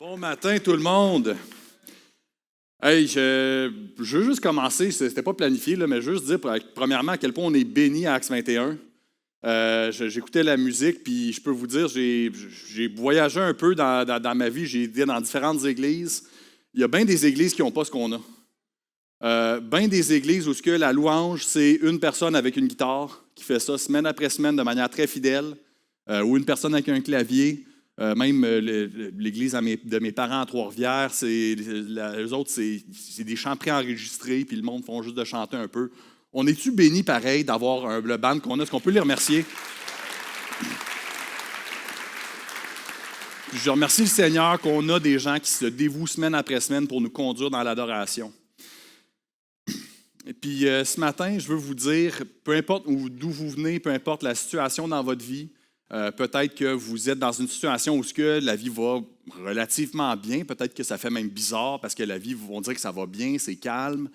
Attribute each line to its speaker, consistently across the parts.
Speaker 1: Bon matin tout le monde. Hey, je veux juste commencer, c'était pas planifié, là, mais juste dire premièrement à quel point on est béni à Acts 21. J'écoutais la musique, puis je peux vous dire, j'ai voyagé un peu dans ma vie, j'ai été dans différentes églises. Il y a bien des églises qui n'ont pas ce qu'on a. Bien des églises où ce que la louange, c'est une personne avec une guitare qui fait ça semaine après semaine de manière très fidèle, ou une personne avec un clavier. Même l'église de mes parents à Trois-Rivières, eux autres, c'est des chants préenregistrés, puis le monde font juste de chanter un peu. On est-tu bénis pareil d'avoir le band qu'on a? Est-ce qu'on peut les remercier? Je remercie le Seigneur qu'on a des gens qui se dévouent semaine après semaine pour nous conduire dans l'adoration. Et puis ce matin, je veux vous dire, peu importe d'où vous venez, peu importe la situation dans votre vie, peut-être que vous êtes dans une situation où la vie va relativement bien. Peut-être que ça fait même bizarre parce que la vie, vous vont dire que ça va bien, c'est calme.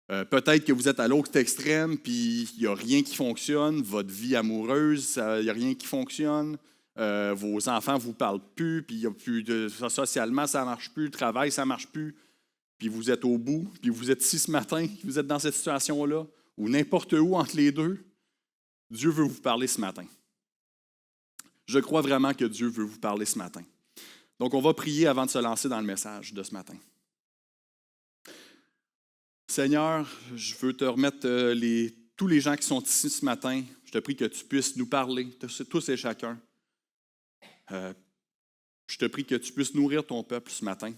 Speaker 1: Peut-être que vous êtes à l'autre extrême puis il n'y a rien qui fonctionne. Votre vie amoureuse, il n'y a rien qui fonctionne. Vos enfants ne vous parlent plus, puis il y a plus socialement, ça ne marche plus. Le travail, ça ne marche plus. Puis vous êtes au bout, puis vous êtes ici ce matin, vous êtes dans cette situation-là, ou n'importe où entre les deux. Dieu veut vous parler ce matin. Je crois vraiment que Dieu veut vous parler ce matin. Donc, on va prier avant de se lancer dans le message de ce matin. Seigneur, je veux te remettre tous les gens qui sont ici ce matin. Je te prie que tu puisses nous parler, tous et chacun. Je te prie que tu puisses nourrir ton peuple ce matin.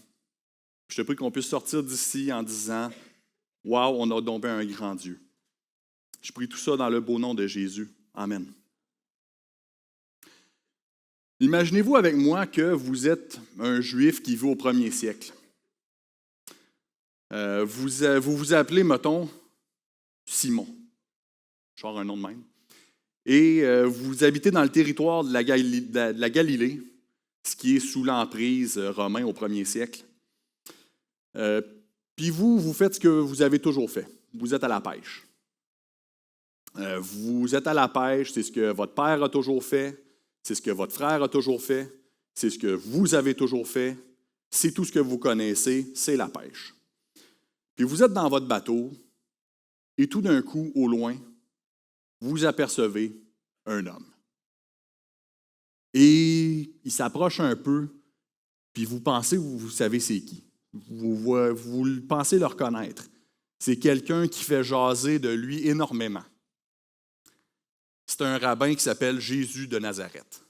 Speaker 1: Je te prie qu'on puisse sortir d'ici en disant « Wow, on a donc un grand Dieu ». Je prie tout ça dans le beau nom de Jésus. Amen. Imaginez-vous avec moi que vous êtes un Juif qui vit au 1er siècle. Vous vous appelez, mettons, Simon. Genre un nom de même. Et vous habitez dans le territoire de la Galilée, ce qui est sous l'emprise romaine au 1er siècle. Puis vous faites ce que vous avez toujours fait. Vous êtes à la pêche. Vous êtes à la pêche, c'est ce que votre père a toujours fait. C'est ce que votre frère a toujours fait, c'est ce que vous avez toujours fait, c'est tout ce que vous connaissez, c'est la pêche. Puis vous êtes dans votre bateau et tout d'un coup, au loin, vous apercevez un homme. Et il s'approche un peu, puis vous pensez, vous savez c'est qui. Vous pensez le reconnaître. C'est quelqu'un qui fait jaser de lui énormément. C'est un rabbin qui s'appelle Jésus de Nazareth.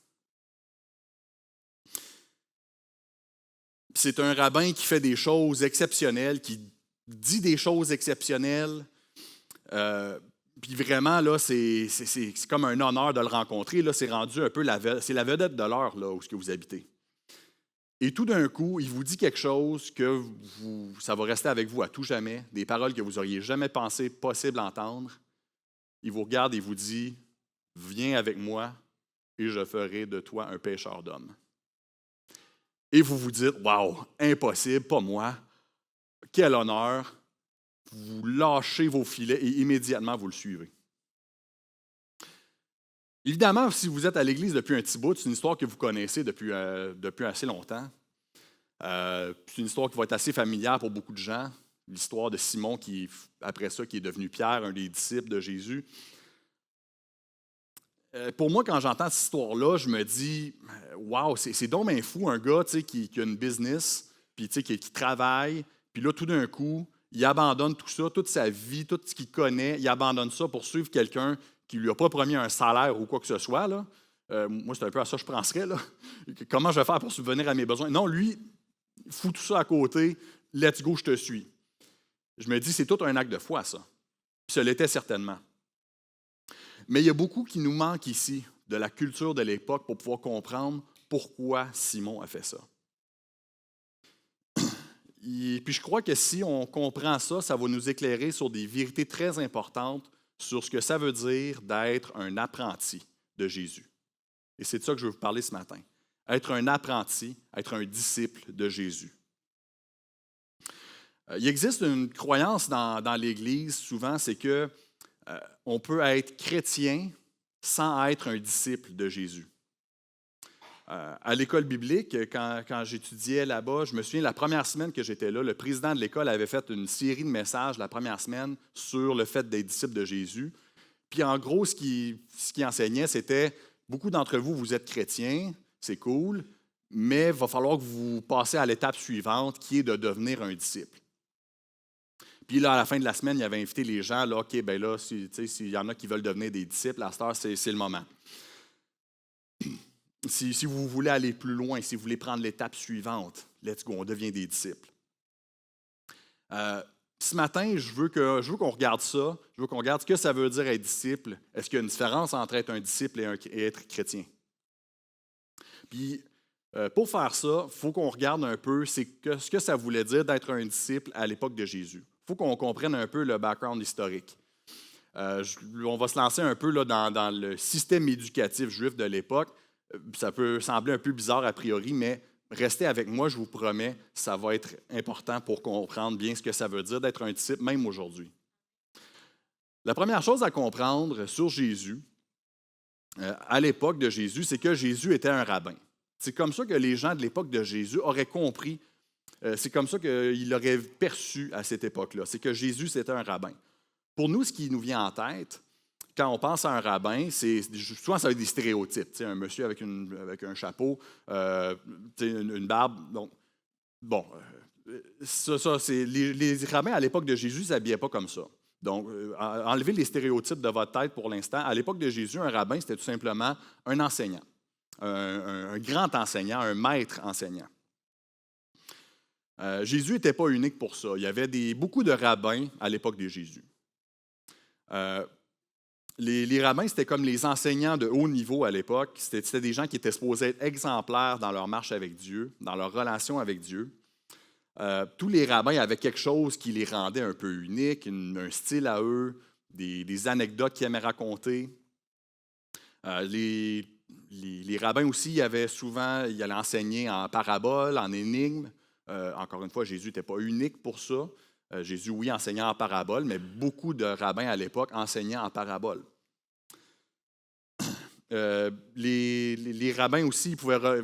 Speaker 1: C'est un rabbin qui fait des choses exceptionnelles, qui dit des choses exceptionnelles. Puis vraiment, là, c'est comme un honneur de le rencontrer. Là, c'est rendu un peu c'est la vedette de l'heure là, où vous habitez. Et tout d'un coup, il vous dit quelque chose que ça va rester avec vous à tout jamais, des paroles que vous n'auriez jamais pensé possible d'entendre. Il vous regarde et vous dit « Viens avec moi et je ferai de toi un pêcheur d'hommes. » Et vous vous dites « Wow, impossible, pas moi. Quel honneur. » Vous lâchez vos filets et immédiatement vous le suivez. Évidemment, si vous êtes à l'Église depuis un petit bout, c'est une histoire que vous connaissez depuis assez longtemps. C'est une histoire qui va être assez familière pour beaucoup de gens. L'histoire de Simon, après ça, qui est devenu Pierre, un des disciples de Jésus. Pour moi, quand j'entends cette histoire-là, je me dis « Wow, c'est donc bien fou, un gars qui a une business, puis qui travaille, puis là, tout d'un coup, il abandonne tout ça, toute sa vie, tout ce qu'il connaît, il abandonne ça pour suivre quelqu'un qui ne lui a pas promis un salaire ou quoi que ce soit. Là. Moi, c'est un peu à ça que je penserais. Là. Comment je vais faire pour subvenir à mes besoins? Non, lui, il fout tout ça à côté. Let's go, je te suis. Je me dis, c'est tout un acte de foi, ça. Puis ça l'était certainement. Mais il y a beaucoup qui nous manque ici de la culture de l'époque pour pouvoir comprendre pourquoi Simon a fait ça. Et puis je crois que si on comprend ça, ça va nous éclairer sur des vérités très importantes sur ce que ça veut dire d'être un apprenti de Jésus. Et c'est de ça que je veux vous parler ce matin. Être un apprenti, être un disciple de Jésus. Il existe une croyance dans l'Église, souvent, c'est que on peut être chrétien sans être un disciple de Jésus. À l'école biblique, quand j'étudiais là-bas, je me souviens, la première semaine que j'étais là, le président de l'école avait fait une série de messages la première semaine sur le fait d'être disciple de Jésus. Puis en gros, ce qui enseignait, c'était, beaucoup d'entre vous, vous êtes chrétiens, c'est cool, mais il va falloir que vous passiez à l'étape suivante, qui est de devenir un disciple. Puis là, à la fin de la semaine, il avait invité les gens, là, OK, bien là, s'il y en a qui veulent devenir des disciples, à cette heure, c'est le moment. Si vous voulez aller plus loin, si vous voulez prendre l'étape suivante, let's go, on devient des disciples. Ce matin, je veux qu'on regarde ça, je veux qu'on regarde ce que ça veut dire être disciple. Est-ce qu'il y a une différence entre être un disciple et être chrétien? Puis, pour faire ça, il faut qu'on regarde un peu ce que ça voulait dire d'être un disciple à l'époque de Jésus. Il faut qu'on comprenne un peu le background historique. On va se lancer un peu là, dans le système éducatif juif de l'époque. Ça peut sembler un peu bizarre a priori, mais restez avec moi, je vous promets, ça va être important pour comprendre bien ce que ça veut dire d'être un disciple, même aujourd'hui. La première chose à comprendre sur Jésus, à l'époque de Jésus, c'est que Jésus était un rabbin. C'est comme ça que les gens de l'époque de Jésus auraient compris, c'est comme ça qu'ils l'auraient perçu à cette époque-là, c'est que Jésus, c'était un rabbin. Pour nous, ce qui nous vient en tête, quand on pense à un rabbin, souvent ça va être des stéréotypes. Un monsieur avec un chapeau, une barbe. Donc, bon, c'est les rabbins à l'époque de Jésus ne s'habillaient pas comme ça. Donc, enlevez les stéréotypes de votre tête pour l'instant. À l'époque de Jésus, un rabbin, c'était tout simplement un enseignant, un grand enseignant, un maître enseignant. Jésus n'était pas unique pour ça. Il y avait beaucoup de rabbins à l'époque de Jésus. Les rabbins, c'était comme les enseignants de haut niveau à l'époque. C'était des gens qui étaient supposés être exemplaires dans leur marche avec Dieu, dans leur relation avec Dieu. Tous les rabbins avaient quelque chose qui les rendait un peu uniques, un style à eux, des anecdotes qu'ils aimaient raconter. Les rabbins aussi, ils allaient enseigner en paraboles, en énigmes. Encore une fois, Jésus n'était pas unique pour ça. Jésus, oui, enseignait en parabole, mais beaucoup de rabbins à l'époque enseignaient en parabole. Les rabbins aussi ils pouvaient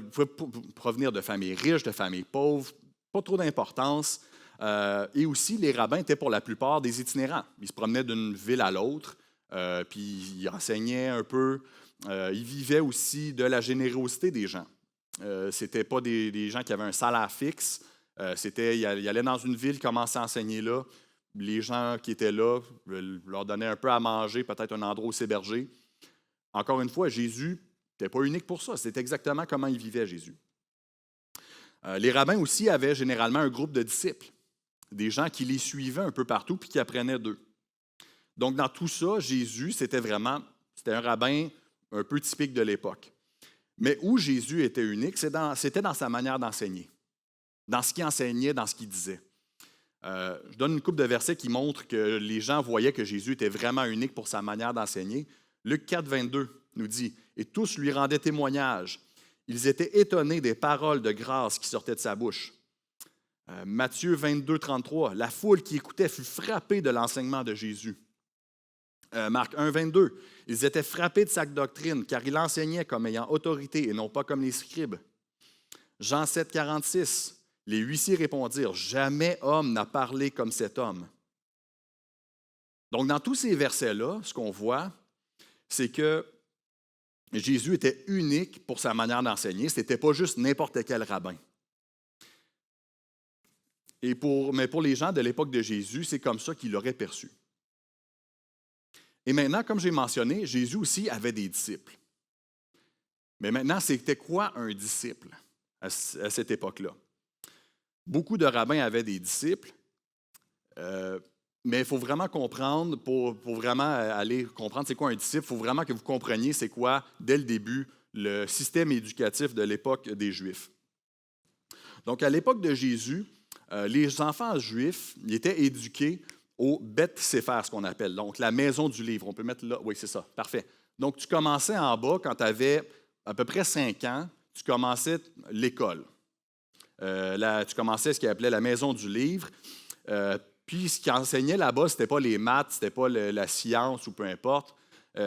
Speaker 1: provenir de familles riches, de familles pauvres, pas trop d'importance. Et aussi, les rabbins étaient pour la plupart des itinérants. Ils se promenaient d'une ville à l'autre, puis ils enseignaient un peu. Ils vivaient aussi de la générosité des gens. Ce n'étaient pas des gens qui avaient un salaire fixe. Ils allaient dans une ville, commençaient à enseigner là. Les gens qui étaient là leur donnaient un peu à manger, peut-être un endroit où s'héberger. Encore une fois, Jésus n'était pas unique pour ça. C'était exactement comment il vivait, Jésus. Les rabbins aussi avaient généralement un groupe de disciples, des gens qui les suivaient un peu partout puis qui apprenaient d'eux. Donc, dans tout ça, Jésus, c'était un rabbin un peu typique de l'époque. Mais où Jésus était unique, c'était dans sa manière d'enseigner, dans ce qu'il enseignait, dans ce qu'il disait. Je donne une couple de versets qui montrent que les gens voyaient que Jésus était vraiment unique pour sa manière d'enseigner. Luc 4, 22 nous dit « Et tous lui rendaient témoignage. Ils étaient étonnés des paroles de grâce qui sortaient de sa bouche. » Matthieu 22, 33 « La foule qui écoutait fut frappée de l'enseignement de Jésus. » Marc 1, 22 « Ils étaient frappés de sa doctrine, car il enseignait comme ayant autorité et non pas comme les scribes. » Jean 7, 46 « Les huissiers répondirent « Jamais homme n'a parlé comme cet homme. » Donc, dans tous ces versets-là, ce qu'on voit, c'est que Jésus était unique pour sa manière d'enseigner. Ce n'était pas juste n'importe quel rabbin. Mais pour les gens de l'époque de Jésus, c'est comme ça qu'ils l'auraient perçu. Et maintenant, comme j'ai mentionné, Jésus aussi avait des disciples. Mais maintenant, c'était quoi un disciple à cette époque-là? Beaucoup de rabbins avaient des disciples, mais il faut vraiment comprendre, pour vraiment aller comprendre c'est quoi un disciple, il faut vraiment que vous compreniez c'est quoi, dès le début, le système éducatif de l'époque des Juifs. Donc, à l'époque de Jésus, les enfants juifs ils étaient éduqués au Beth Sefer, ce qu'on appelle, donc la maison du livre. On peut mettre là, oui, c'est ça, parfait. Donc, tu commençais en bas quand tu avais à peu près 5 ans, tu commençais l'école. Tu commençais ce qu'ils appelait la maison du livre. Puis, ce qu'ils enseignaient là-bas, ce n'était pas les maths, ce n'était pas la science ou peu importe.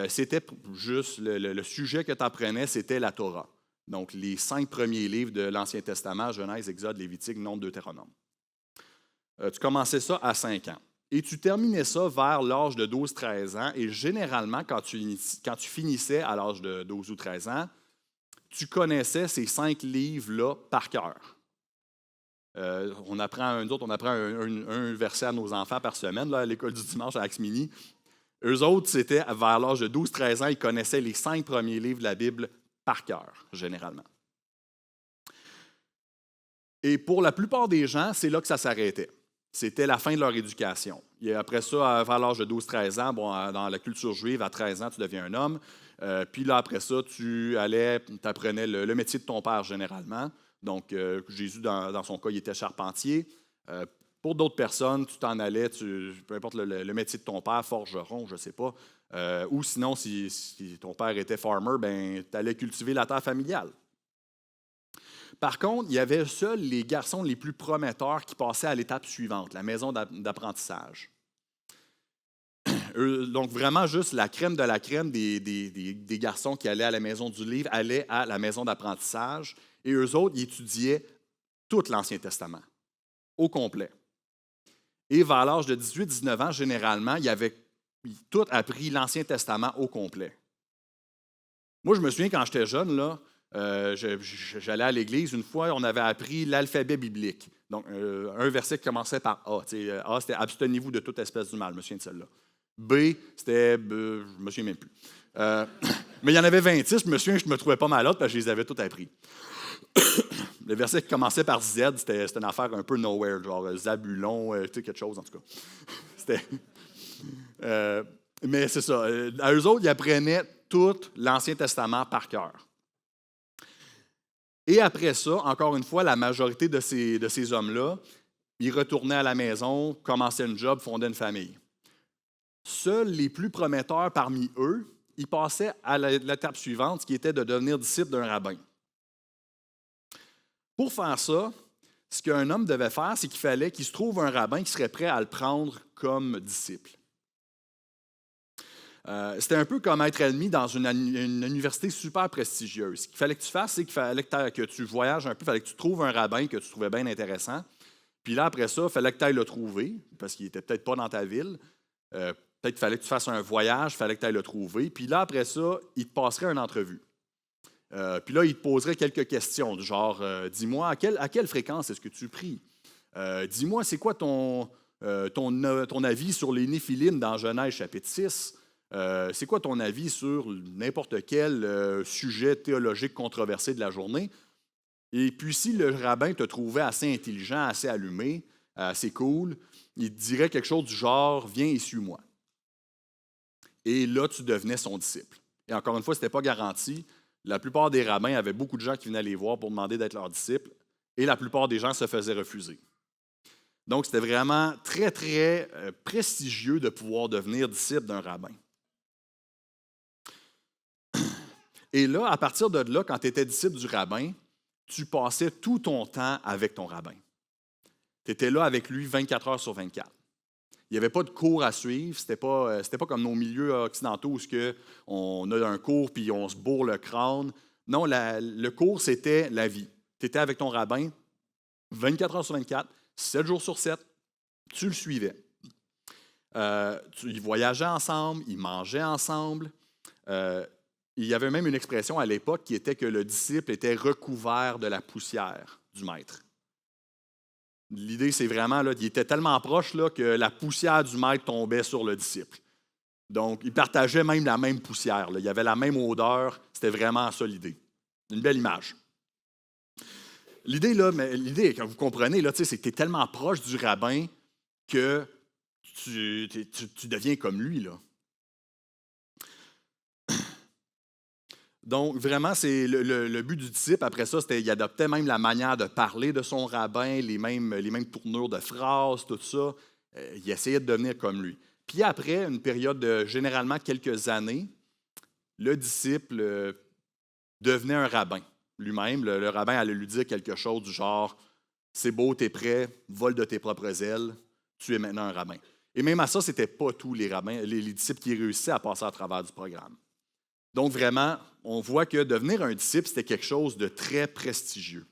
Speaker 1: C'était juste le sujet que tu apprenais, c'était la Torah. Donc, les 5 premiers livres de l'Ancien Testament, Genèse, Exode, Lévitique, Nombre, Deutéronome. Tu commençais ça à 5 ans. Et tu terminais ça vers l'âge de 12-13 ans. Et généralement, quand tu finissais à l'âge de 12 ou 13 ans, tu connaissais ces 5 livres-là par cœur. On apprend un verset à nos enfants par semaine là, à l'école du dimanche à Axmini. Eux autres, c'était vers l'âge de 12-13 ans, ils connaissaient les 5 premiers livres de la Bible par cœur, généralement. Et pour la plupart des gens, c'est là que ça s'arrêtait. C'était la fin de leur éducation. Et après ça, vers l'âge de 12-13 ans, dans la culture juive, à 13 ans, tu deviens un homme. Puis là, après ça, tu apprenais le métier de ton père, généralement. Donc, Jésus, dans son cas, il était charpentier. Pour d'autres personnes, tu t'en allais, peu importe le métier de ton père, forgeron, je ne sais pas. Ou sinon, si ton père était farmer, ben, tu allais cultiver la terre familiale. Par contre, il y avait seuls les garçons les plus prometteurs qui passaient à l'étape suivante, la maison d'apprentissage. Donc, vraiment, juste la crème de la crème des garçons qui allaient à la maison du livre allaient à la maison d'apprentissage. Et eux autres, ils étudiaient tout l'Ancien Testament, au complet. Et vers l'âge de 18-19 ans, généralement, ils avaient tout appris l'Ancien Testament au complet. Moi, je me souviens, quand j'étais jeune, là, j'allais à l'église. Une fois, on avait appris l'alphabet biblique. Donc, un verset qui commençait par A. A, c'était « Abstenez-vous de toute espèce du mal », je me souviens de celle-là. B, c'était, je ne me souviens même plus. Mais il y en avait 26, je me souviens que je me trouvais pas mal parce que je les avais tous appris. Le verset qui commençait par Z, c'était une affaire un peu nowhere, genre Zabulon, quelque chose en tout cas. Mais c'est ça. À eux autres, ils apprenaient tout l'Ancien Testament par cœur. Et après ça, encore une fois, la majorité de ces hommes-là, ils retournaient à la maison, commençaient une job, fondaient une famille. Seuls les plus prometteurs parmi eux, ils passaient à l'étape suivante, qui était de devenir disciple d'un rabbin. Pour faire ça, ce qu'un homme devait faire, c'est qu'il fallait qu'il se trouve un rabbin qui serait prêt à le prendre comme disciple. C'était un peu comme être admis dans une université super prestigieuse. Ce qu'il fallait que tu fasses, c'est qu'il fallait que tu voyages un peu, il fallait que tu trouves un rabbin que tu trouvais bien intéressant. Puis là, après ça, il fallait que tu ailles le trouver, parce qu'il n'était peut-être pas dans ta ville. Peut-être qu'il fallait que tu fasses un voyage, il fallait que tu ailles le trouver. Puis là, après ça, il te passerait une entrevue. Puis là, il te poserait quelques questions, du genre, dis-moi, à quelle fréquence est-ce que tu pries? Dis-moi, c'est quoi ton avis sur les Néphilim dans Genèse chapitre 6? C'est quoi ton avis sur n'importe quel sujet théologique controversé de la journée? Et puis, si le rabbin te trouvait assez intelligent, assez allumé, assez cool, il te dirait quelque chose du genre, viens et suis-moi. Et là, tu devenais son disciple. Et encore une fois, ce n'était pas garanti. La plupart des rabbins avaient beaucoup de gens qui venaient les voir pour demander d'être leurs disciples, et la plupart des gens se faisaient refuser. Donc, c'était vraiment très, très prestigieux de pouvoir devenir disciple d'un rabbin. Et là, à partir de là, quand tu étais disciple du rabbin, tu passais tout ton temps avec ton rabbin. Tu étais là avec lui 24 heures sur 24. Il n'y avait pas de cours à suivre. C'était pas comme nos milieux occidentaux où on a un cours puis on se bourre le crâne. Non, le cours, c'était la vie. Tu étais avec ton rabbin 24 heures sur 24, 7 jours sur 7. Tu le suivais. Ils voyageaient ensemble, ils mangeaient ensemble. Il y avait même une expression à l'époque qui était que le disciple était recouvert de la poussière du maître. L'idée, c'est vraiment, il était tellement proche là, que la poussière du maître tombait sur le disciple. Donc, ils partageaient même la même poussière. Là. Il y avait la même odeur. C'était vraiment ça l'idée. Une belle image. L'idée, quand vous comprenez, là, c'est que tu es tellement proche du rabbin que tu deviens comme lui. Là. Donc, vraiment, c'est le but du disciple. Après ça, c'était qu'il adoptait même la manière de parler de son rabbin, les mêmes tournures de phrases, tout ça. Il essayait de devenir comme lui. Puis après, une période de généralement quelques années, le disciple devenait un rabbin lui-même. Le rabbin allait lui dire quelque chose du genre « C'est beau, t'es prêt, vole de tes propres ailes, tu es maintenant un rabbin ». Et même à ça, ce n'était pas tous les rabbins, les disciples qui réussissaient à passer à travers du programme. Donc vraiment, on voit que devenir un disciple, c'était quelque chose de très prestigieux.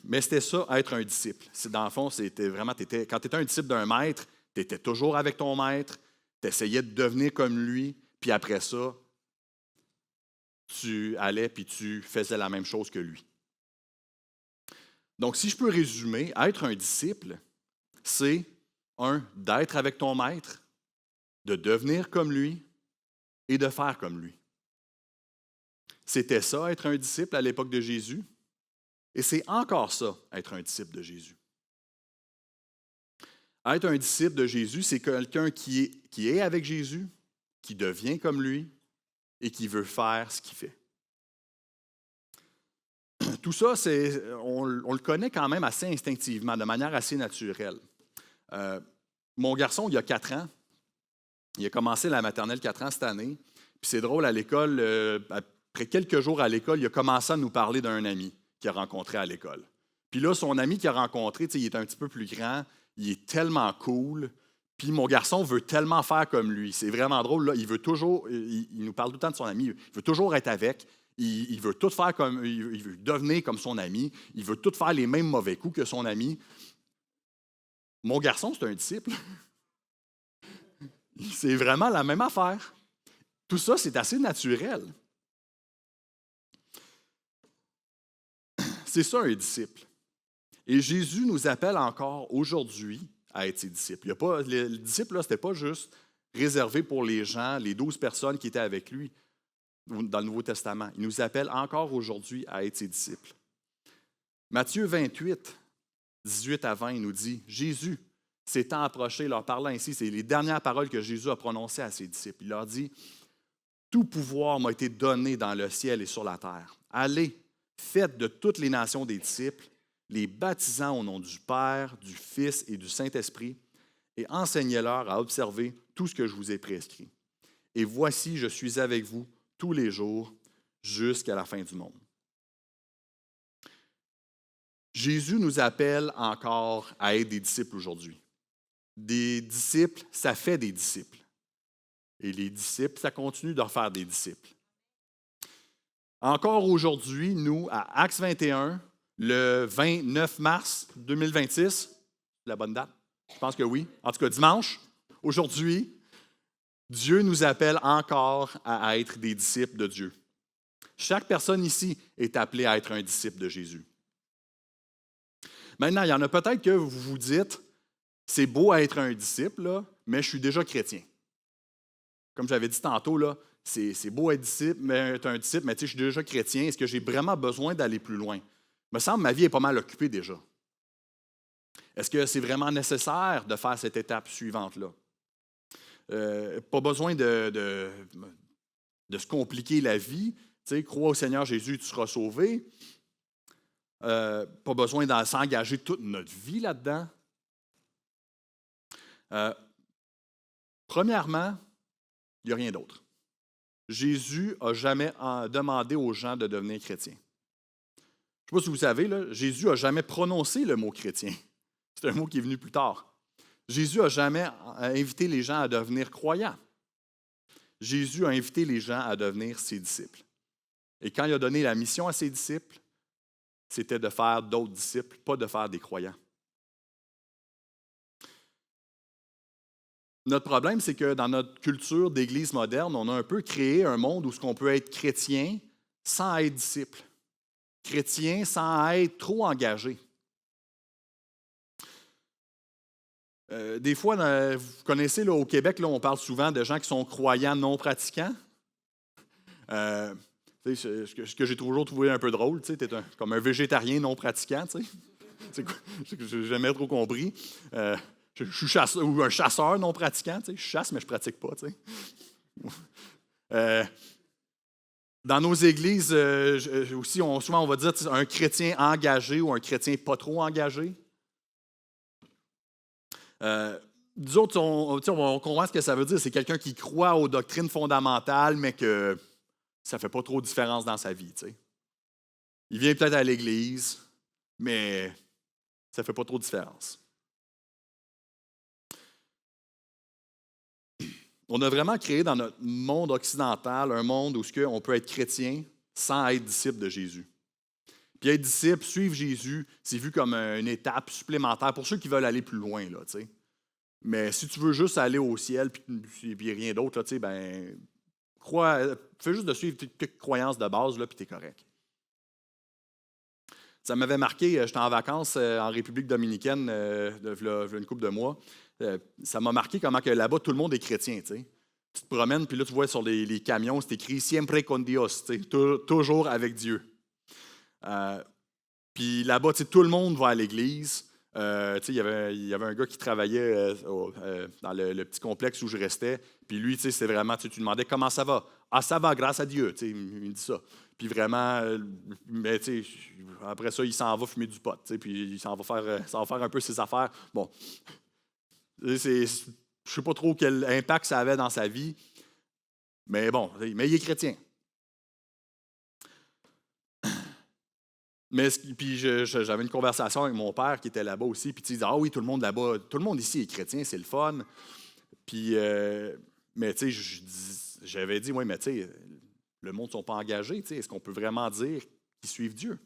Speaker 1: Mais c'était ça, être un disciple. Dans le fond, c'était vraiment, quand tu étais un disciple d'un maître, tu étais toujours avec ton maître, tu essayais de devenir comme lui, puis après ça, tu allais puis tu faisais la même chose que lui. Donc, si je peux résumer, être un disciple, c'est, d'être avec ton maître, de devenir comme lui et de faire comme lui. C'était ça, être un disciple à l'époque de Jésus, et c'est encore ça, être un disciple de Jésus. Être un disciple de Jésus, c'est quelqu'un qui est avec Jésus, qui devient comme lui et qui veut faire ce qu'il fait. Tout ça, on le connaît quand même assez instinctivement, de manière assez naturelle. Mon garçon, il y a 4 ans, il a commencé la maternelle 4 ans cette année. Puis c'est drôle, à l'école, après quelques jours à l'école, il a commencé à nous parler d'un ami qu'il a rencontré à l'école. Puis là, son ami qu'il a rencontré, il est un petit peu plus grand, il est tellement cool. Puis mon garçon veut tellement faire comme lui. C'est vraiment drôle, là, il veut toujours, il nous parle tout le temps de son ami, il veut toujours être avec. Il veut tout faire comme, il veut devenir comme son ami. Il veut tout faire les mêmes mauvais coups que son ami. Mon garçon, c'est un disciple. C'est vraiment la même affaire. Tout ça, c'est assez naturel. C'est ça, un disciple. Et Jésus nous appelle encore aujourd'hui à être ses disciples. Le disciple, ce n'était pas juste réservé pour les gens, les 12 personnes qui étaient avec lui dans le Nouveau Testament. Il nous appelle encore aujourd'hui à être ses disciples. Matthieu 28, 18 à 20, il nous dit, Jésus s'étant approché, leur parlant ainsi, c'est les dernières paroles que Jésus a prononcées à ses disciples. Il leur dit, tout pouvoir m'a été donné dans le ciel et sur la terre. Allez, faites de toutes les nations des disciples, les baptisant au nom du Père, du Fils et du Saint-Esprit, et enseignez-leur à observer tout ce que je vous ai prescrit. Et voici, je suis avec vous tous les jours jusqu'à la fin du monde. Jésus nous appelle encore à être des disciples aujourd'hui. Des disciples, ça fait des disciples. Et les disciples, ça continue de faire des disciples. Encore aujourd'hui, nous, à Acts 21, le 29 mars 2026, la bonne date? Je pense que oui. En tout cas, dimanche, aujourd'hui, Dieu nous appelle encore à être des disciples de Dieu. Chaque personne ici est appelée à être un disciple de Jésus. Maintenant, il y en a peut-être que vous vous dites, c'est beau être un disciple, là, mais je suis déjà chrétien. Comme j'avais dit tantôt, là, c'est beau être disciple, mais être un disciple, mais je suis déjà chrétien. Est-ce que j'ai vraiment besoin d'aller plus loin? Il me semble que ma vie est pas mal occupée déjà. Est-ce que c'est vraiment nécessaire de faire cette étape suivante-là? Pas besoin de se compliquer la vie. Crois au Seigneur Jésus, tu seras sauvé. Pas besoin de s'engager toute notre vie là-dedans. Premièrement, il n'y a rien d'autre. Jésus n'a jamais demandé aux gens de devenir chrétiens. Je ne sais pas si vous savez, là, Jésus n'a jamais prononcé le mot chrétien. C'est un mot qui est venu plus tard. Jésus n'a jamais invité les gens à devenir croyants. Jésus a invité les gens à devenir ses disciples. Et quand il a donné la mission à ses disciples, c'était de faire d'autres disciples, pas de faire des croyants. Notre problème, c'est que dans notre culture d'église moderne, on a un peu créé un monde où on peut être chrétien sans être disciple. Chrétien sans être trop engagé. Des fois, vous connaissez, là, au Québec, là, on parle souvent de gens qui sont croyants non pratiquants. Ce que j'ai toujours trouvé un peu drôle, tu es comme un végétarien non pratiquant. J'ai jamais trop compris. Je suis chasseur, ou un chasseur non pratiquant. Je chasse, mais je ne pratique pas. Dans nos églises, aussi, souvent on va dire un chrétien engagé ou un chrétien pas trop engagé. Nous autres, on comprend ce que ça veut dire. C'est quelqu'un qui croit aux doctrines fondamentales, mais que ça ne fait pas trop de différence dans sa vie. Il vient peut-être à l'église, mais ça ne fait pas trop de différence. On a vraiment créé dans notre monde occidental un monde où on peut être chrétien sans être disciple de Jésus. Puis être disciple, suivre Jésus, c'est vu comme une étape supplémentaire pour ceux qui veulent aller plus loin. Là, t'sais. Mais si tu veux juste aller au ciel puis rien d'autre, là, ben, fais juste de suivre quelques croyances de base, puis tu es correct. Ça m'avait marqué, j'étais en vacances en République dominicaine v'là une couple de mois. Ça m'a marqué comment que là-bas, tout le monde est chrétien. T'sais. Tu te promènes, puis là, tu vois sur les camions, c'est écrit « Siempre con Dios », toujours avec Dieu. Puis là-bas, tout le monde va à l'église. Il y avait un gars qui travaillait dans le petit complexe où je restais. Puis lui, c'est vraiment, tu lui demandais comment ça va. Ah, ça va, grâce à Dieu. Il me dit ça. Puis vraiment, mais après ça, il s'en va fumer du pot. Puis il s'en va faire un peu ses affaires. Bon, je ne sais pas trop quel impact ça avait dans sa vie. Mais bon, mais il est chrétien. Mais puis j'avais une conversation avec mon père qui était là-bas aussi, puis il disait ah oui, tout le monde là-bas, tout le monde ici est chrétien, c'est le fun. Puis mais tu sais, j'avais dit oui, mais tu sais, le monde ne sont pas engagés, tu sais, est-ce qu'on peut vraiment dire qu'ils suivent Dieu?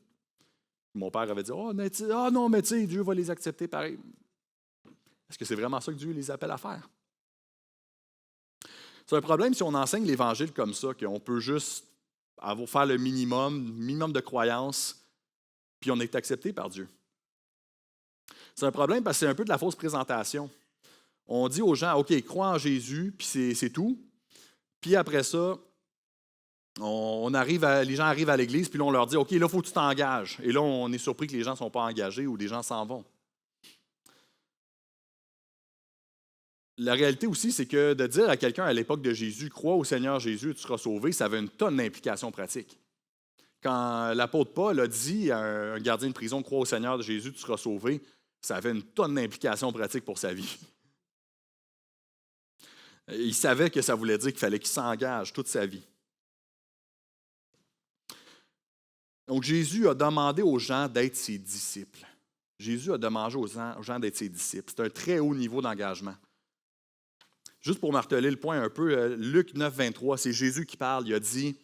Speaker 1: Mon père avait dit oh non, mais tu sais, Dieu va les accepter pareil. Est-ce que c'est vraiment ça que Dieu les appelle à faire? C'est un problème si on enseigne l'Évangile comme ça, qu'on peut juste faire le minimum de croyances, puis on est accepté par Dieu. C'est un problème parce que c'est un peu de la fausse présentation. On dit aux gens, OK, crois en Jésus, puis c'est tout. Puis après ça, les gens arrivent à l'église, puis là, on leur dit, OK, là, il faut que tu t'engages. Et là, on est surpris que les gens ne sont pas engagés ou des gens s'en vont. La réalité aussi, c'est que de dire à quelqu'un à l'époque de Jésus, crois au Seigneur Jésus et tu seras sauvé, ça avait une tonne d'implications pratiques. Quand l'apôtre Paul a dit à un gardien de prison, crois au Seigneur de Jésus, tu seras sauvé, ça avait une tonne d'implications pratiques pour sa vie. Il savait que ça voulait dire qu'il fallait qu'il s'engage toute sa vie. Donc Jésus a demandé aux gens d'être ses disciples. Jésus a demandé aux gens d'être ses disciples. C'est un très haut niveau d'engagement. Juste pour marteler le point un peu, Luc 9, 23, c'est Jésus qui parle. Il a dit,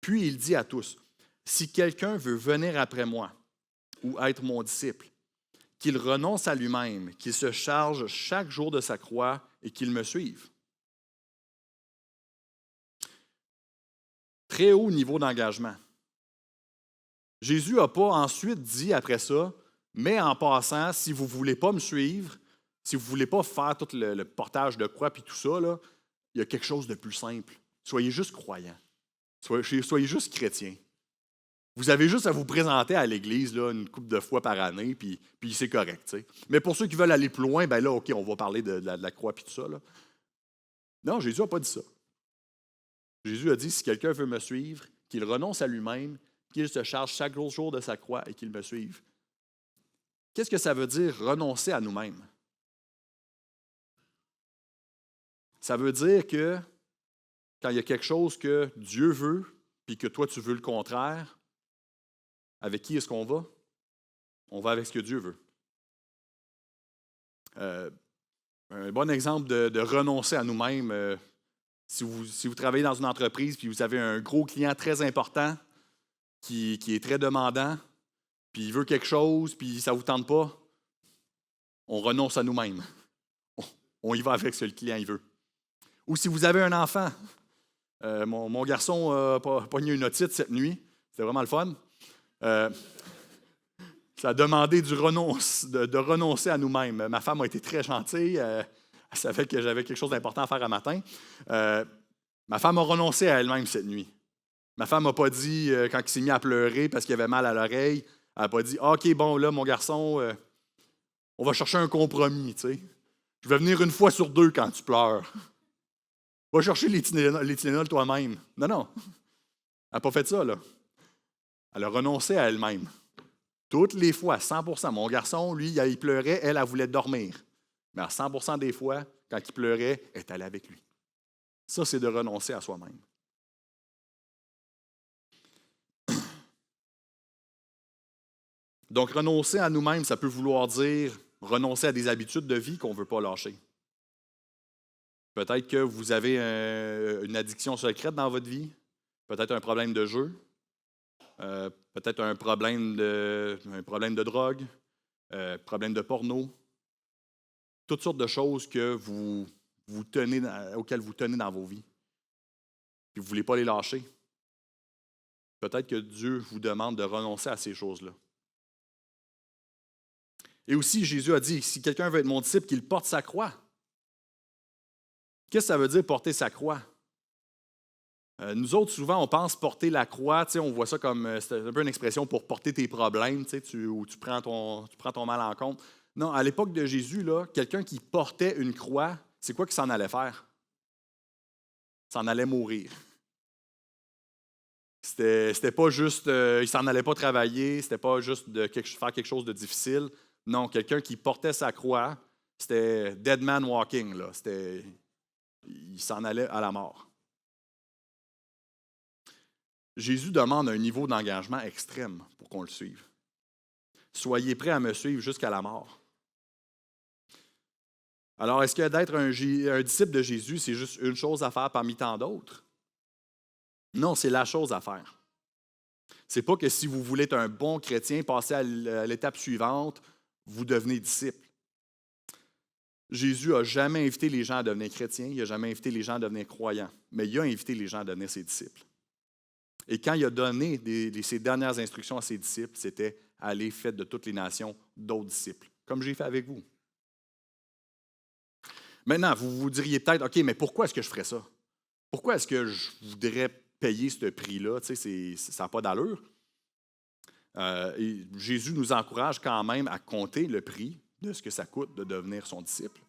Speaker 1: puis il dit à tous, si quelqu'un veut venir après moi ou être mon disciple, qu'il renonce à lui-même, qu'il se charge chaque jour de sa croix et qu'il me suive. Très haut niveau d'engagement. Jésus n'a pas ensuite dit après ça, mais en passant, si vous ne voulez pas me suivre, si vous ne voulez pas faire tout le portage de croix et tout ça, là, il y a quelque chose de plus simple. Soyez juste croyants. Soyez juste chrétiens. Vous avez juste à vous présenter à l'Église là, une couple de fois par année, puis c'est correct. T'sais. Mais pour ceux qui veulent aller plus loin, ben là, OK, on va parler de la croix et tout ça. Là. Non, Jésus n'a pas dit ça. Jésus a dit, si quelqu'un veut me suivre, qu'il renonce à lui-même, qu'il se charge chaque jour de sa croix et qu'il me suive. Qu'est-ce que ça veut dire, renoncer à nous-mêmes? Ça veut dire que quand il y a quelque chose que Dieu veut, puis que toi, tu veux le contraire, avec qui est-ce qu'on va? On va avec ce que Dieu veut. Un bon exemple de renoncer à nous-mêmes, si vous travaillez dans une entreprise puis vous avez un gros client très important qui est très demandant, puis il veut quelque chose, puis ça ne vous tente pas, on renonce à nous-mêmes. On y va avec ce que le client il veut. Ou si vous avez un enfant, mon garçon a pogné une otite cette nuit, c'était vraiment le fun. Ça a demandé de renoncer à nous-mêmes. Ma femme a été très gentille. Elle savait que j'avais quelque chose d'important à faire à matin. Ma femme a renoncé à elle-même cette nuit. Ma femme n'a pas dit, quand il s'est mis à pleurer parce qu'il avait mal à l'oreille, elle n'a pas dit ah, OK, bon, là, mon garçon, on va chercher un compromis. Tu sais. Je vais venir une fois sur deux quand tu pleures. Va chercher les Tylenol toi-même. Non. Elle n'a pas fait ça, là. Elle a renoncé à elle-même. Toutes les fois, 100%. Mon garçon, lui, il pleurait, elle voulait dormir. Mais à 100% des fois, quand il pleurait, elle est allée avec lui. Ça, c'est de renoncer à soi-même. Donc, renoncer à nous-mêmes, ça peut vouloir dire renoncer à des habitudes de vie qu'on ne veut pas lâcher. Peut-être que vous avez une addiction secrète dans votre vie, peut-être un problème de jeu, peut-être un problème de drogue, problème de porno, toutes sortes de choses que auxquelles vous tenez dans vos vies, puis vous ne voulez pas les lâcher. Peut-être que Dieu vous demande de renoncer à ces choses-là. Et aussi, Jésus a dit, si quelqu'un veut être mon disciple, qu'il porte sa croix. Qu'est-ce que ça veut dire porter sa croix? Nous autres, souvent, on pense porter la croix, on voit ça comme, c'est un peu une expression pour porter tes problèmes, où tu prends ton mal en compte. Non, à l'époque de Jésus, là, quelqu'un qui portait une croix, c'est quoi qu'il s'en allait faire? Il s'en allait mourir. C'était pas juste, il s'en allait pas travailler, c'était pas juste faire quelque chose de difficile. Non, quelqu'un qui portait sa croix, c'était dead man walking, là. Il s'en allait à la mort. Jésus demande un niveau d'engagement extrême pour qu'on le suive. Soyez prêts à me suivre jusqu'à la mort. Alors, est-ce que d'être un disciple de Jésus, c'est juste une chose à faire parmi tant d'autres? Non, c'est la chose à faire. C'est pas que si vous voulez être un bon chrétien, passer à l'étape suivante, vous devenez disciple. Jésus n'a jamais invité les gens à devenir chrétiens, il n'a jamais invité les gens à devenir croyants, mais il a invité les gens à devenir ses disciples. Et quand il a donné ses dernières instructions à ses disciples, c'était « Allez, faites de toutes les nations d'autres disciples », comme j'ai fait avec vous. Maintenant, vous vous diriez peut-être « OK, mais pourquoi est-ce que je ferais ça? Pourquoi est-ce que je voudrais payer ce prix-là? Ça n'a pas d'allure. » Et Jésus nous encourage quand même à compter le prix de ce que ça coûte de devenir son disciple.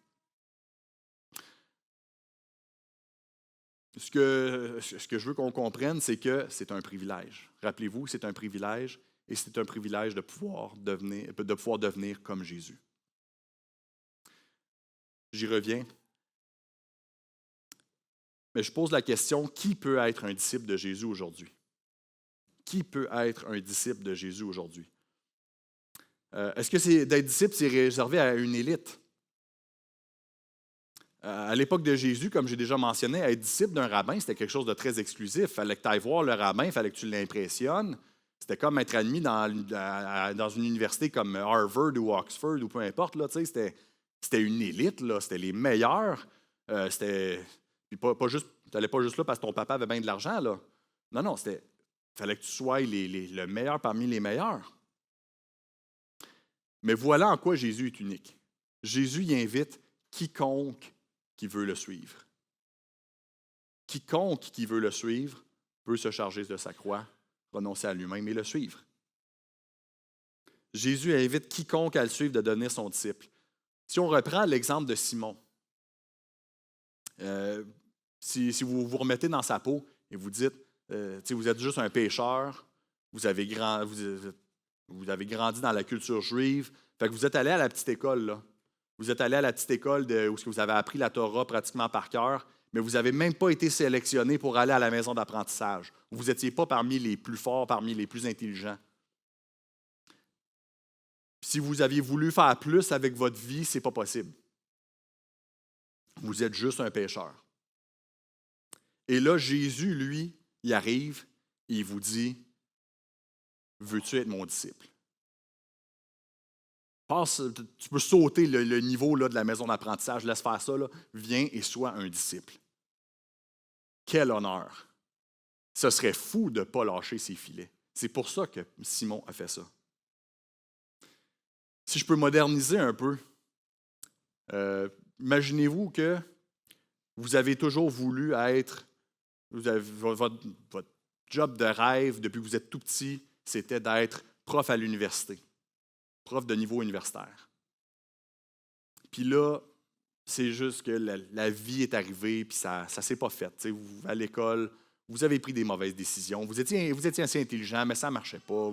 Speaker 1: Ce que je veux qu'on comprenne, c'est que c'est un privilège. Rappelez-vous, c'est un privilège et c'est un privilège de pouvoir devenir comme Jésus. J'y reviens. Mais je pose la question, qui peut être un disciple de Jésus aujourd'hui? Qui peut être un disciple de Jésus aujourd'hui? Est-ce que d'être disciple, c'est réservé à une élite? À l'époque de Jésus, comme j'ai déjà mentionné, être disciple d'un rabbin, c'était quelque chose de très exclusif. Il fallait que tu ailles voir le rabbin, il fallait que tu l'impressionnes. C'était comme être admis dans une université comme Harvard ou Oxford ou peu importe. Là, c'était une élite, là, c'était les meilleurs. Tu n'allais pas juste là parce que ton papa avait bien de l'argent. Là. Non, il fallait que tu sois le meilleur parmi les meilleurs. Mais voilà en quoi Jésus est unique. Jésus y invite quiconque qui veut le suivre. Quiconque qui veut le suivre peut se charger de sa croix, renoncer à lui-même et le suivre. Jésus invite quiconque à le suivre de devenir son disciple. Si on reprend l'exemple de Simon, si vous vous remettez dans sa peau et vous dites, vous êtes juste un pécheur, vous avez grandi dans la culture juive, fait que vous êtes allé à la petite école, là. Vous êtes allé à la petite école où vous avez appris la Torah pratiquement par cœur, mais vous n'avez même pas été sélectionné pour aller à la maison d'apprentissage. Vous n'étiez pas parmi les plus forts, parmi les plus intelligents. Si vous aviez voulu faire plus avec votre vie, ce n'est pas possible. Vous êtes juste un pécheur. Et là, Jésus, lui, il arrive et il vous dit, « Veux-tu être mon disciple? » Tu peux sauter le niveau là, de la maison d'apprentissage, laisse faire ça, là. Viens et sois un disciple. Quel honneur! Ce serait fou de ne pas lâcher ses filets. C'est pour ça que Simon a fait ça. Si je peux moderniser un peu, imaginez-vous que vous avez toujours voulu être, votre job de rêve depuis que vous êtes tout petit, c'était d'être prof à l'université. Prof de niveau universitaire. Puis là, c'est juste que la vie est arrivée, puis ça ne s'est pas fait. Vous, à l'école, vous avez pris des mauvaises décisions. Vous étiez assez intelligent, mais ça ne marchait pas.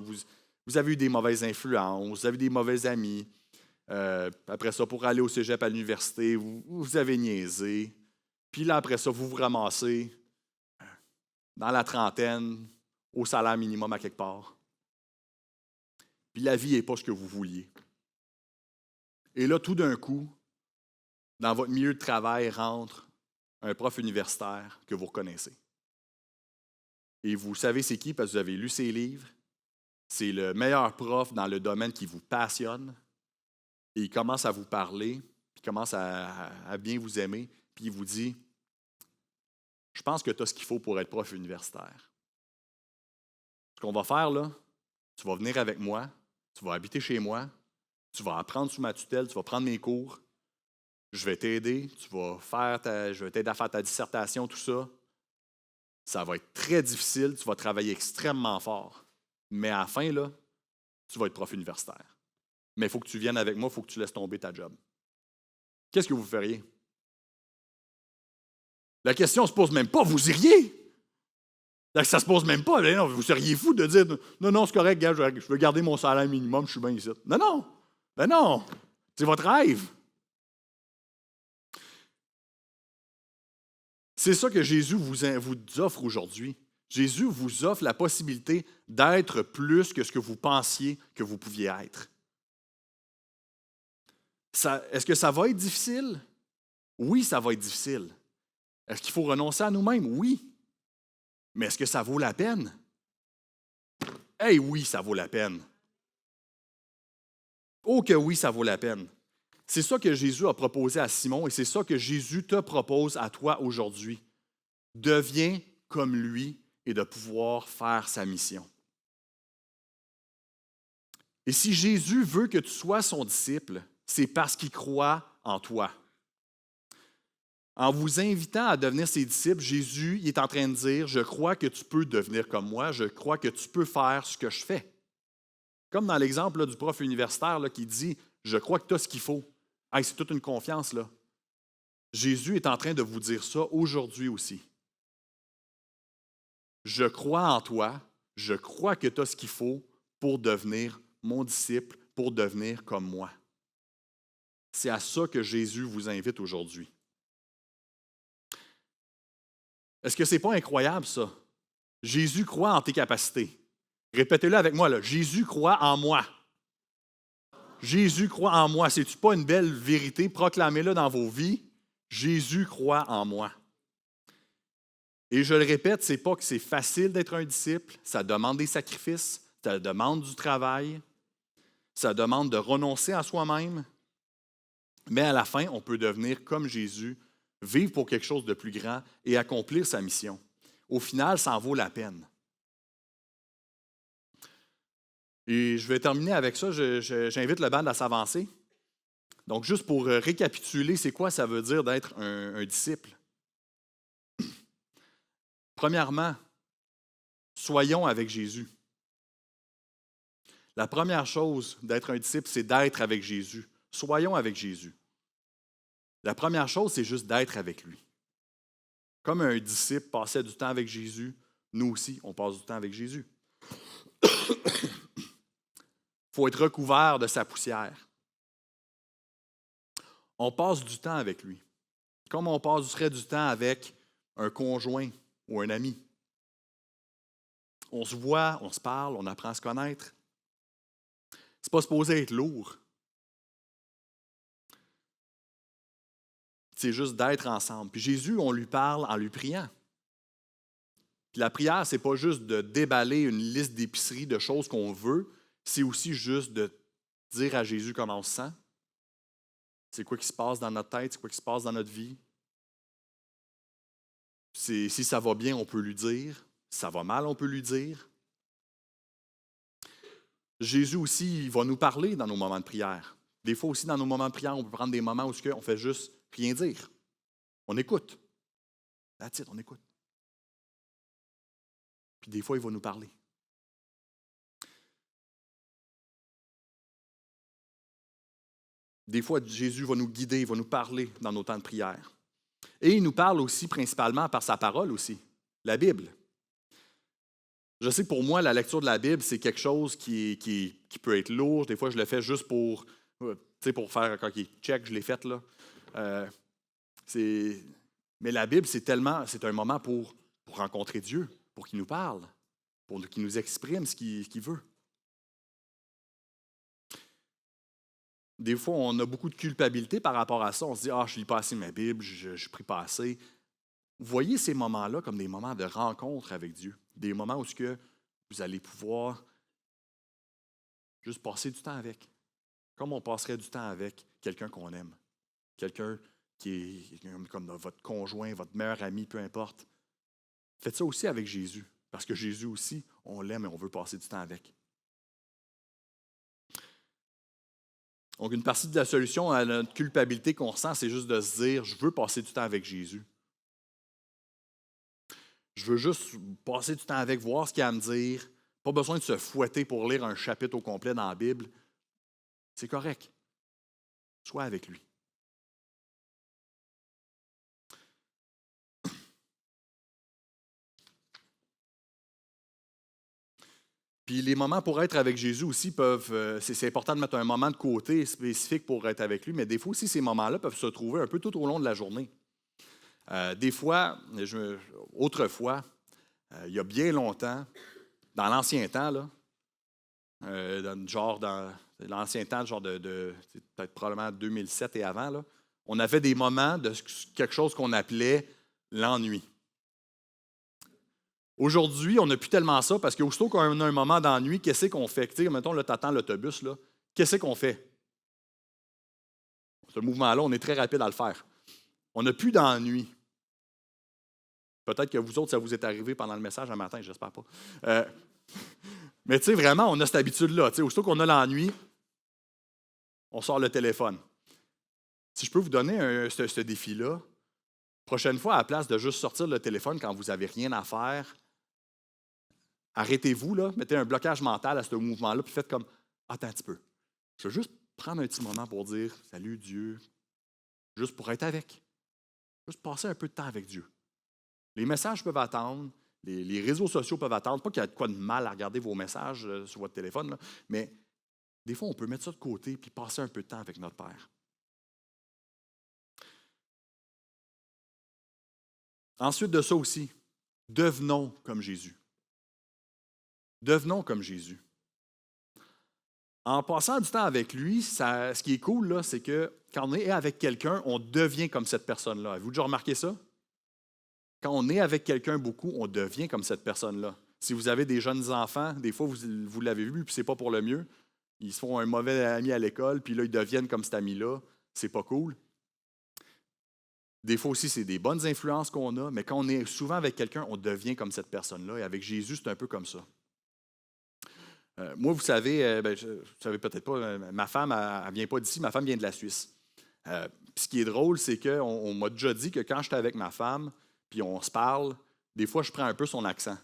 Speaker 1: Vous avez eu des mauvaises influences, vous avez des mauvais amis. Après ça, pour aller au cégep à l'université, vous avez niaisé. Puis là, après ça, vous vous ramassez dans la trentaine, au salaire minimum à quelque part. Puis la vie n'est pas ce que vous vouliez. Et là, tout d'un coup, dans votre milieu de travail rentre un prof universitaire que vous reconnaissez. Et vous savez c'est qui parce que vous avez lu ses livres. C'est le meilleur prof dans le domaine qui vous passionne. Et il commence à vous parler, puis il commence à bien vous aimer, puis il vous dit « Je pense que tu as ce qu'il faut pour être prof universitaire. Ce qu'on va faire là, tu vas venir avec moi, tu vas habiter chez moi, tu vas apprendre sous ma tutelle, tu vas prendre mes cours, je vais t'aider, je vais t'aider à faire ta dissertation, tout ça. Ça va être très difficile, tu vas travailler extrêmement fort. Mais à la fin, là, tu vas être prof universitaire. Mais il faut que tu viennes avec moi, il faut que tu laisses tomber ta job. » Qu'est-ce que vous feriez? La question ne se pose même pas, vous iriez. Ça ne se pose même pas. Non, vous seriez fou de dire non, c'est correct, gars, je veux garder mon salaire minimum, je suis bien ici. Non. Ben non, c'est votre rêve. C'est ça que Jésus vous offre aujourd'hui. Jésus vous offre la possibilité d'être plus que ce que vous pensiez que vous pouviez être. Est-ce que ça va être difficile? Oui, ça va être difficile. Est-ce qu'il faut renoncer à nous-mêmes? Oui. Mais est-ce que ça vaut la peine? Oui, ça vaut la peine. Oh que oui, ça vaut la peine. C'est ça que Jésus a proposé à Simon et c'est ça que Jésus te propose à toi aujourd'hui. Deviens comme lui et de pouvoir faire sa mission. Et si Jésus veut que tu sois son disciple, c'est parce qu'il croit en toi. En vous invitant à devenir ses disciples, Jésus est en train de dire « Je crois que tu peux devenir comme moi, je crois que tu peux faire ce que je fais. » Comme dans l'exemple là, du prof universitaire là, qui dit « Je crois que tu as ce qu'il faut. » C'est toute une confiance. Là. Jésus est en train de vous dire ça aujourd'hui aussi. Je crois en toi, je crois que tu as ce qu'il faut pour devenir mon disciple, pour devenir comme moi. C'est à ça que Jésus vous invite aujourd'hui. Est-ce que ce n'est pas incroyable, ça? Jésus croit en tes capacités. Répétez-le avec moi, là. Jésus croit en moi. Jésus croit en moi. C'est-tu pas une belle vérité? Proclamez-le dans vos vies. Jésus croit en moi. Et je le répète, ce n'est pas que c'est facile d'être un disciple. Ça demande des sacrifices, ça demande du travail, ça demande de renoncer à soi-même. Mais à la fin, on peut devenir comme Jésus, vivre pour quelque chose de plus grand et accomplir sa mission. Au final, ça en vaut la peine. Et je vais terminer avec ça. J'invite le band à s'avancer. Donc, juste pour récapituler, c'est quoi ça veut dire d'être un disciple? Premièrement, soyons avec Jésus. La première chose d'être un disciple, c'est d'être avec Jésus. Soyons avec Jésus. La première chose, c'est juste d'être avec lui. Comme un disciple passait du temps avec Jésus, nous aussi, on passe du temps avec Jésus. Il faut être recouvert de sa poussière. On passe du temps avec lui. Comme on passerait du temps avec un conjoint ou un ami. On se voit, on se parle, on apprend à se connaître. C'est pas supposé être lourd. C'est juste d'être ensemble. Puis Jésus, on lui parle en lui priant. Puis la prière, c'est pas juste de déballer une liste d'épicerie de choses qu'on veut, c'est aussi juste de dire à Jésus comment on se sent. C'est quoi qui se passe dans notre tête, c'est quoi qui se passe dans notre vie. Si ça va bien, on peut lui dire. Si ça va mal, on peut lui dire. Jésus aussi, il va nous parler dans nos moments de prière. Des fois aussi, dans nos moments de prière, on peut prendre des moments où on fait juste rien dire. On écoute. That's it, on écoute. Puis des fois, il va nous parler. Des fois, Jésus va nous guider, il va nous parler dans nos temps de prière. Et il nous parle aussi principalement par sa parole aussi, la Bible. Je sais que pour moi, la lecture de la Bible, c'est quelque chose qui peut être lourd. Des fois, je le fais juste pour faire, OK, check, je l'ai fait là. Mais la Bible, c'est un moment pour rencontrer Dieu, pour qu'il nous parle, pour qu'il nous exprime ce qu'il veut. Des fois, on a beaucoup de culpabilité par rapport à ça. On se dit « je ne lis pas assez ma Bible, je ne prie pas assez. » voyez ces moments-là comme des moments de rencontre avec Dieu, des moments où vous allez pouvoir juste passer du temps avec, comme on passerait du temps avec quelqu'un qu'on aime, quelqu'un qui est comme votre conjoint, votre meilleur ami, peu importe. Faites ça aussi avec Jésus, parce que Jésus aussi, on l'aime et on veut passer du temps avec. Donc, une partie de la solution à notre culpabilité qu'on ressent, c'est juste de se dire, je veux passer du temps avec Jésus. Je veux juste passer du temps avec, voir ce qu'il a à me dire. Pas besoin de se fouetter pour lire un chapitre au complet dans la Bible. C'est correct. Sois avec lui. Puis les moments pour être avec Jésus aussi peuvent, c'est important de mettre un moment de côté spécifique pour être avec lui, mais des fois aussi ces moments-là peuvent se trouver un peu tout au long de la journée. Des fois, autrefois, il y a bien longtemps, dans l'ancien temps, là, dans l'ancien temps, genre de peut-être probablement 2007 et avant, là, on avait des moments de quelque chose qu'on appelait l'ennui. Aujourd'hui, on n'a plus tellement ça parce qu'aussitôt qu'on a un moment d'ennui, qu'est-ce qu'on fait? Tu sais, mettons, là, tu attends l'autobus, là, qu'est-ce qu'on fait? Ce mouvement-là, on est très rapide à le faire. On n'a plus d'ennui. Peut-être que vous autres, ça vous est arrivé pendant le message un matin, j'espère pas. Mais tu sais, vraiment, on a cette habitude-là. Tu sais, aussitôt qu'on a l'ennui, on sort le téléphone. Si je peux vous donner ce défi-là, prochaine fois, à la place de juste sortir le téléphone quand vous n'avez rien à faire, arrêtez-vous, là, mettez un blocage mental à ce mouvement-là, puis faites comme, attends un petit peu. Je veux juste prendre un petit moment pour dire, salut Dieu, juste pour être avec. Juste passer un peu de temps avec Dieu. Les messages peuvent attendre, les réseaux sociaux peuvent attendre. Pas qu'il y a de quoi de mal à regarder vos messages sur votre téléphone, là, mais des fois, on peut mettre ça de côté et passer un peu de temps avec notre Père. Ensuite de ça aussi, devenons comme Jésus. Devenons comme Jésus. En passant du temps avec lui, ce qui est cool, là, c'est que quand on est avec quelqu'un, on devient comme cette personne-là. Avez-vous déjà remarqué ça? Quand on est avec quelqu'un beaucoup, on devient comme cette personne-là. Si vous avez des jeunes enfants, des fois, vous l'avez vu, puis c'est pas pour le mieux. Ils se font un mauvais ami à l'école, puis là, ils deviennent comme cet ami-là. C'est pas cool. Des fois aussi, c'est des bonnes influences qu'on a, mais quand on est souvent avec quelqu'un, on devient comme cette personne-là. Et avec Jésus, c'est un peu comme ça. Moi, vous savez, vous savez peut-être pas, ma femme, elle ne vient pas d'ici, ma femme vient de la Suisse. Puis ce qui est drôle, c'est qu'on m'a déjà dit que quand j'étais avec ma femme, puis on se parle, des fois, je prends un peu son accent.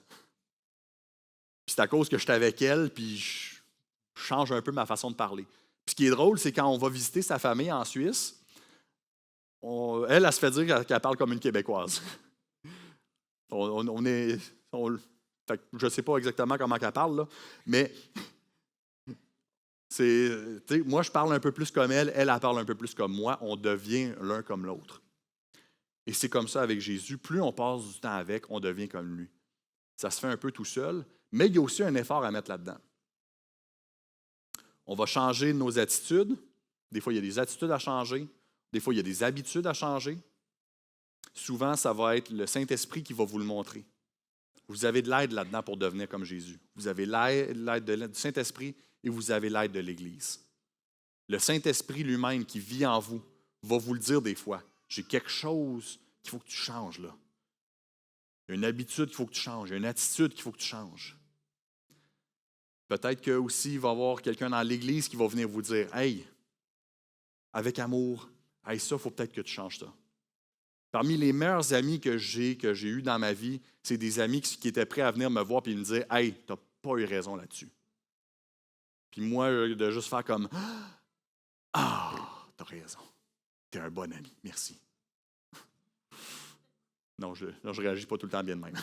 Speaker 1: Puis c'est à cause que j'étais avec elle, puis je change un peu ma façon de parler. Puis ce qui est drôle, c'est quand on va visiter sa famille en Suisse, elle se fait dire qu'elle parle comme une Québécoise. Je ne sais pas exactement comment elle parle, là, mais moi, je parle un peu plus comme elle, elle parle un peu plus comme moi, on devient l'un comme l'autre. Et c'est comme ça avec Jésus. Plus on passe du temps avec, on devient comme lui. Ça se fait un peu tout seul, mais il y a aussi un effort à mettre là-dedans. On va changer nos attitudes. Des fois, il y a des attitudes à changer. Des fois, il y a des habitudes à changer. Souvent, ça va être le Saint-Esprit qui va vous le montrer. Vous avez de l'aide là-dedans pour devenir comme Jésus. Vous avez l'aide du Saint-Esprit et vous avez l'aide de l'Église. Le Saint-Esprit lui-même qui vit en vous va vous le dire des fois. J'ai quelque chose qu'il faut que tu changes là. Il y a une habitude qu'il faut que tu changes. Il y a une attitude qu'il faut que tu changes. Peut-être qu'aussi, il va y avoir quelqu'un dans l'Église qui va venir vous dire, « Hey, avec amour, hey, ça, il faut peut-être que tu changes ça. » Parmi les meilleurs amis que j'ai eus dans ma vie, c'est des amis qui étaient prêts à venir me voir et me dire, « Hey, tu n'as pas eu raison là-dessus. » Puis moi, de juste faire comme, « Ah, tu as raison. Tu es un bon ami. Merci. » Non, je ne réagis pas tout le temps bien de même.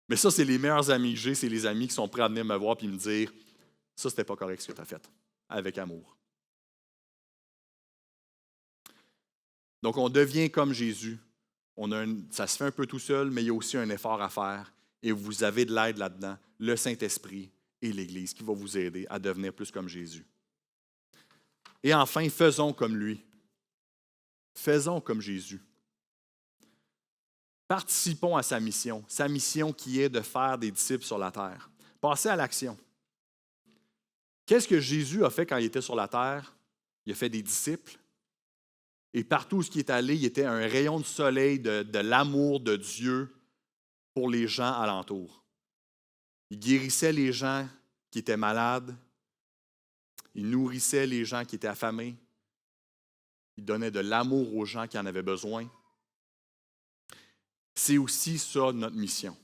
Speaker 1: Mais ça, c'est les meilleurs amis que j'ai, c'est les amis qui sont prêts à venir me voir et me dire, « Ça, c'était pas correct ce que tu as fait. » Avec amour. Donc, on devient comme Jésus. Ça se fait un peu tout seul, mais il y a aussi un effort à faire. Et vous avez de l'aide là-dedans, le Saint-Esprit et l'Église qui va vous aider à devenir plus comme Jésus. Et enfin, faisons comme lui. Faisons comme Jésus. Participons à sa mission qui est de faire des disciples sur la terre. Passez à l'action. Qu'est-ce que Jésus a fait quand il était sur la terre? Il a fait des disciples. Et partout où il est allé, il était un rayon de soleil de l'amour de Dieu pour les gens alentour. Il guérissait les gens qui étaient malades. Il nourrissait les gens qui étaient affamés. Il donnait de l'amour aux gens qui en avaient besoin. C'est aussi ça notre mission.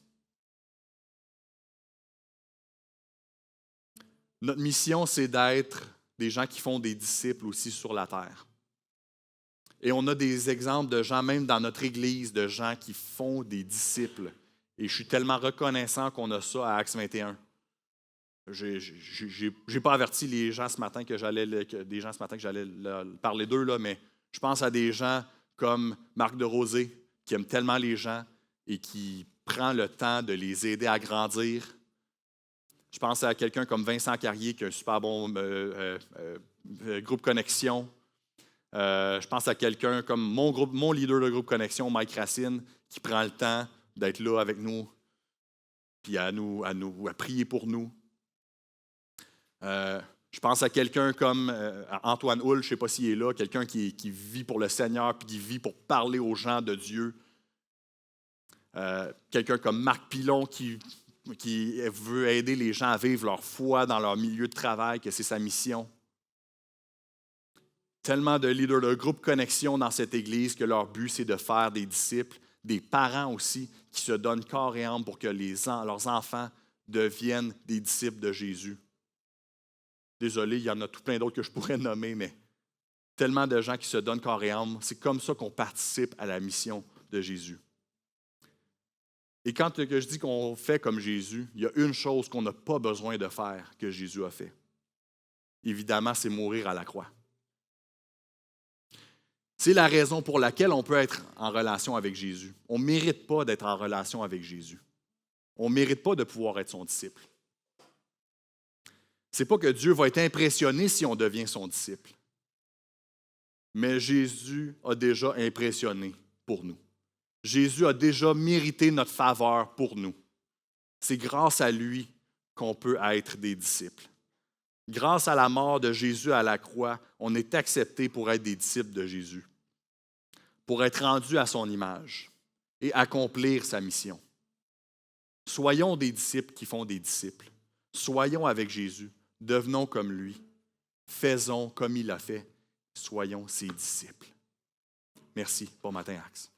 Speaker 1: Notre mission, c'est d'être des gens qui font des disciples aussi sur la terre. Et on a des exemples de gens, même dans notre Église, de gens qui font des disciples. Et je suis tellement reconnaissant qu'on a ça à Acts 21. Je n'ai pas averti les gens ce matin que j'allais parler d'eux, là, mais je pense à des gens comme Marc de Rosé, qui aime tellement les gens et qui prend le temps de les aider à grandir. Je pense à quelqu'un comme Vincent Carrier, qui a un super bon groupe Connexion. Je pense à quelqu'un comme mon leader de groupe Connexion, Mike Racine, qui prend le temps d'être là avec nous, puis à prier pour nous. Je pense à quelqu'un comme Antoine Hull, je ne sais pas s'il est là, quelqu'un qui vit pour le Seigneur puis qui vit pour parler aux gens de Dieu. Quelqu'un comme Marc Pilon qui veut aider les gens à vivre leur foi dans leur milieu de travail, que c'est sa mission. Tellement de leaders de groupe Connexion dans cette Église que leur but, c'est de faire des disciples, des parents aussi qui se donnent corps et âme pour que leurs enfants deviennent des disciples de Jésus. Désolé, il y en a tout plein d'autres que je pourrais nommer, mais tellement de gens qui se donnent corps et âme. C'est comme ça qu'on participe à la mission de Jésus. Et quand je dis qu'on fait comme Jésus, il y a une chose qu'on n'a pas besoin de faire que Jésus a fait. Évidemment, c'est mourir à la croix. C'est la raison pour laquelle on peut être en relation avec Jésus. On ne mérite pas d'être en relation avec Jésus. On ne mérite pas de pouvoir être son disciple. Ce n'est pas que Dieu va être impressionné si on devient son disciple. Mais Jésus a déjà impressionné pour nous. Jésus a déjà mérité notre faveur pour nous. C'est grâce à lui qu'on peut être des disciples. Grâce à la mort de Jésus à la croix, on est accepté pour être des disciples de Jésus, pour être rendus à son image et accomplir sa mission. Soyons des disciples qui font des disciples. Soyons avec Jésus. Devenons comme lui. Faisons comme il a fait. Soyons ses disciples. Merci. Bon matin, Axe.